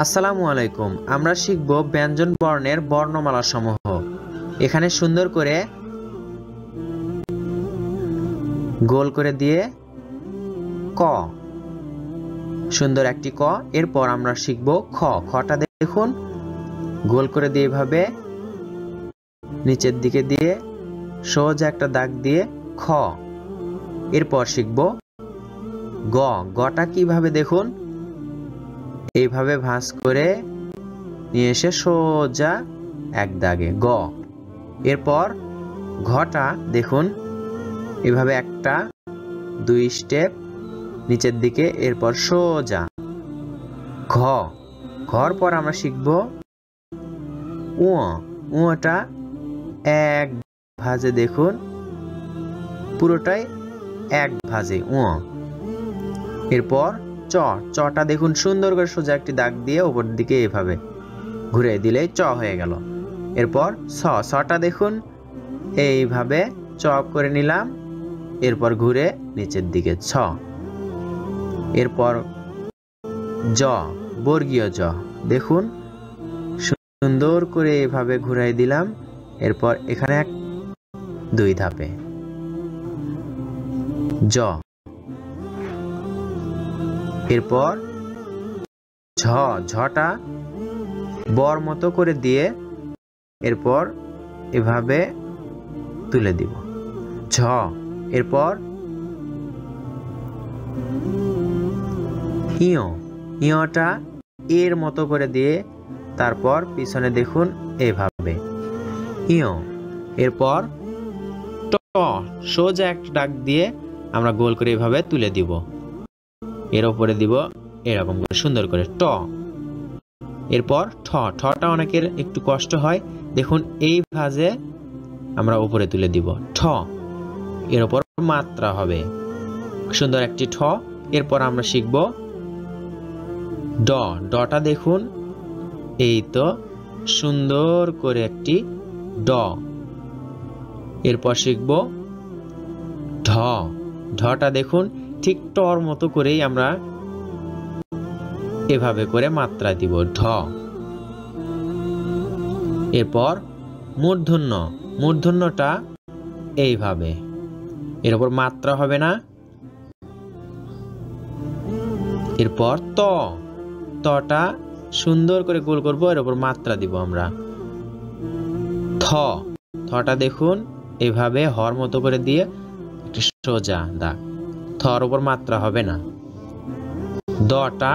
আসসালামু আলাইকুম। আমরা শিখব ব্যঞ্জন বর্ণের বর্ণমালা সমূহ। এখানে সুন্দর করে গোল করে দিয়ে ক, সুন্দর একটি ক। এরপর আমরা শিখব খ। খটা দেখুন গোল করে দিয়ে এভাবে নিচের দিকে দিয়ে সোজা একটা দাগ দিয়ে খ। এরপর শিখব গ। গটা কিভাবে দেখুন এইভাবে ভাঁজ করে নিয়ে এসে সোজা এক দাগে গ। এরপর ঘটা দেখুন এভাবে একটা দুই স্টেপ নিচের দিকে, এরপর সোজা ঘ। ঘর পর আমরা শিখব উ। উটা এক ভাঁজে দেখুন পুরোটাই এক ভাঁজে উ। এরপর চ। চটা দেখুন সুন্দর করে সোজা একটি দাগ দিয়ে উপর দিকে এভাবে ঘুরে দিলেই চ হয়ে গেল। এরপর ছ। ছটা দেখুন এইভাবে চ করে নিলাম, এরপর ঘুরে নিচের দিকে ছ। এরপর জ। বর্গীয় জ দেখুন সুন্দর করে এভাবে ঘুরাই দিলাম, এরপর এখানে এক দুই ধাপে জ। এরপর ঝ। ঝটা বর মতো করে দিয়ে এরপর এভাবে তুলে দিব ঝ। এরপর ইয়। ইয়টা এর মতো করে দিয়ে তারপর পিছনে দেখুন এভাবে ইয়। এরপর ট। সোজা একটা ডাক দিয়ে আমরা গোল করে এভাবে তুলে দিব, এর উপরে দিব এরকম করে সুন্দর করে ট। এরপর ঠ। ঠটা অনেকের একটু কষ্ট হয়, দেখুন এই ভাঁজে আমরা উপরে তুলে দিব ঠ। এর উপর মাত্রা হবে সুন্দর একটি ঠ। এরপর আমরা শিখব ড। ডটা দেখুন এই তো সুন্দর করে একটি ড। এরপর শিখব ঢ। ঢটা দেখুন ঠিক টর মতো করেই আমরা এভাবে করে মাত্রা দিব ঢ। এরপর মূর্ধন্য। মূর্ধন্যটা এইভাবে, এর উপর মাত্রা হবে না। এরপর ত। তটা সুন্দর করে গোল করব, এর উপর মাত্রা দিব আমরা থ। থটা দেখুন এভাবে হর মতো করে দিয়ে একটু সোজা দাগ, থর উপর মাত্রা হবে না। দটা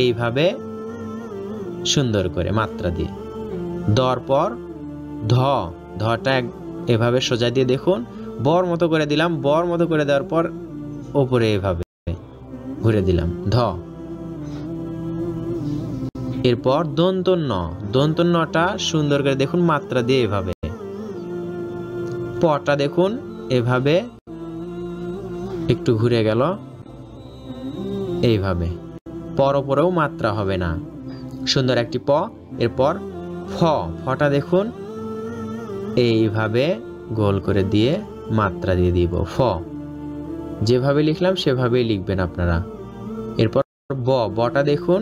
এইভাবে সুন্দর করে মাত্রা দিয়ে দর পর ধ। ধটা এভাবে সোজা দিয়ে দেখুন বর মতো করে দিলাম, বর মতো করে দেওয়ার পর ওপরে এভাবে ঘুরে দিলাম ধ। এরপর দন্তন্য। দন্তন্যটা সুন্দর করে দেখুন মাত্রা দিয়ে এভাবে। পটা দেখুন এভাবে একটু ঘুরে গেল এইভাবে, পর ওপরেও মাত্রা হবে না, সুন্দর একটি প। এরপর ফ। ফটা দেখুন এইভাবে গোল করে দিয়ে মাত্রা দিয়ে দিব ফ। যেভাবে লিখলাম সেভাবেই লিখবেন আপনারা। এরপর ব। বটা দেখুন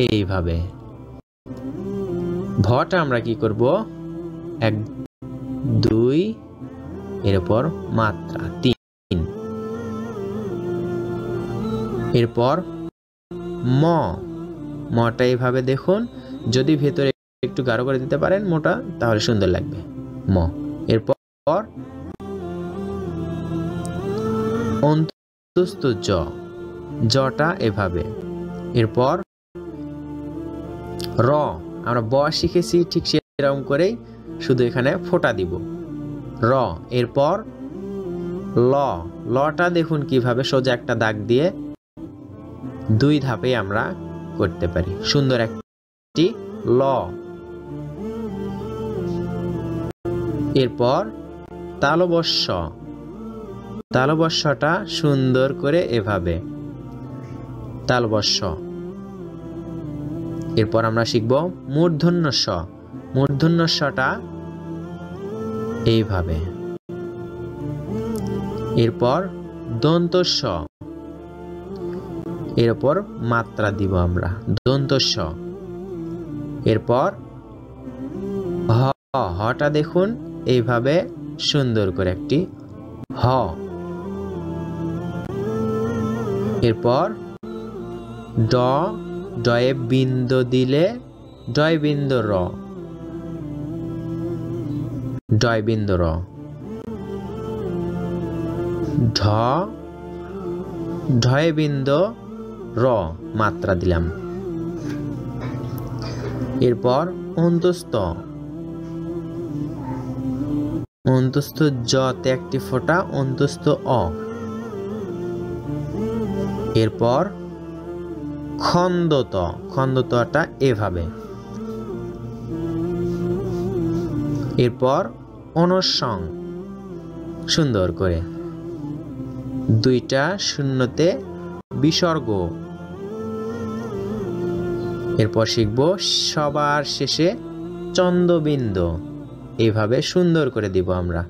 এইভাবে। ভটা আমরা কি করব এক দুই, এর উপর মাত্রা তিন। এরপর ম। মটা এইভাবে দেখুন, যদি ভেতরে একটু গাঢ় করে দিতে পারেন মোটা তাহলে সুন্দর লাগবে ম। এরপর অন্তস্থ জ। জটা এভাবে। এরপর র। আমরা ব শিখেছি ঠিক সেরকম করেই, শুধু এখানে ফোঁটা দিব র। এরপর ল। লটা দেখুন কিভাবে সোজা একটা দাগ দিয়ে দুই ধাপে আমরা করতে পারি সুন্দর একটি ল। এরপর তালবস্য। তালবস্যটা সুন্দর করে এভাবে তালবস্য। এরপর আমরা শিখব মূর্ধন্য ষ। মূর্ধন্য ষটা এইভাবে। এরপর দন্ত স। এর উপর মাত্রা দিব আমরা দন্ত স। এরপর হ, হটা দেখুন এইভাবে সুন্দর করে একটি হ। এরপর ড, ডয়ে বিন্দু দিলে ডয় বিন্দু র, ডয় বিন্দু র। ঢ, ঢয়ে বিন্দু র মাত্রা দিলাম। এরপর অন্তস্থ, অন্তস্থ জতে একটি ফোঁটা অন্তস্থ অ। এরপর খন্দত, খন্দতটা এভাবে। এরপর অনসং সুন্দর করে দুইটা শূন্যতে বিসর্গ। এরপর শিখব সবার শেষে চন্দ্রবিন্দু, এইভাবে সুন্দর করে দিব আমরা।